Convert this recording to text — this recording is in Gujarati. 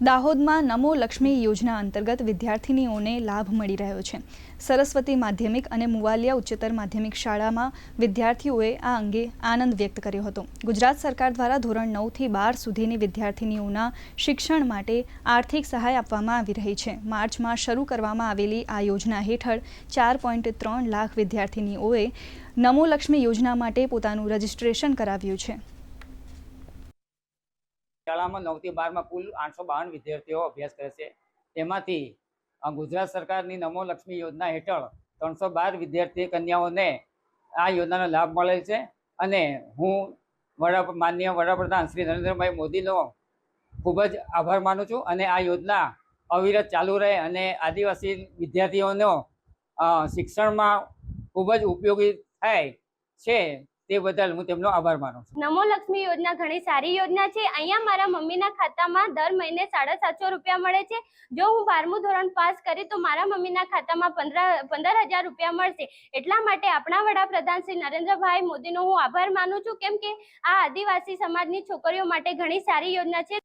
દાહોદમાં નમો લક્ષ્મી યોજના અંતર્ગત વિદ્યાર્થીનીઓને લાભ મળી રહ્યો છે। સરસ્વતી માધ્યમિક અને મુવાલિયા ઉચ્ચતર માધ્યમિક શાળામાં વિદ્યાર્થીઓએ આ અંગે આનંદ વ્યક્ત કર્યો હતો। ગુજરાત સરકાર દ્વારા ધોરણ 9 થી 12 સુધીની વિદ્યાર્થીનીઓના શિક્ષણ માટે આર્થિક સહાય આપવામાં આવી રહી છે। માર્ચમાં શરૂ કરવામાં આવેલી આ યોજના હેઠળ 4.3 લાખ વિદ્યાર્થીનીઓએ નમો લક્ષ્મી યોજના માટે પોતાનું રજીસ્ટ્રેશન કરાવ્યું છે। शाला में 9 થી 12 में कुल 852 विद्यार्थीओ अभ्यास करे छे। तेमांथी गुजरात सरकार की नमो लक्ष्मी योजना हेठळ 312 विद्यार्थी कन्याओने आ योजनानो लाभ मळेल छे अने हूँ माननीय वडाप्रधान श्री नरेन्द्रभाई मोदीनो खूब ज आभार मानु छूं अने आ योजना अविरत चालू रहे अने आदिवासी विद्यार्थीओनो शिक्षणमां खूब ज उपयोगी थाय छे તે બદલ હું તેમનો આભાર માનું છું। નમો લક્ષ્મી યોજના ઘણી સારી યોજના છે। અહીંયા મારા મમ્મીના ખાતામાં દર મહિને 750 રૂપિયા મળે છે। જો હું 12મું ધોરણ પાસ કરી તો મારા મમ્મીના ખાતામાં 15,000 રૂપિયા મળશે। એટલા માટે આપણા વડાપ્રધાન શ્રી નરેન્દ્રભાઈ મોદીનો હું આભાર માનું છું, કેમ કે આ આદિવાસી સમાજની છોકરીઓ માટે ઘણી સારી યોજના છે।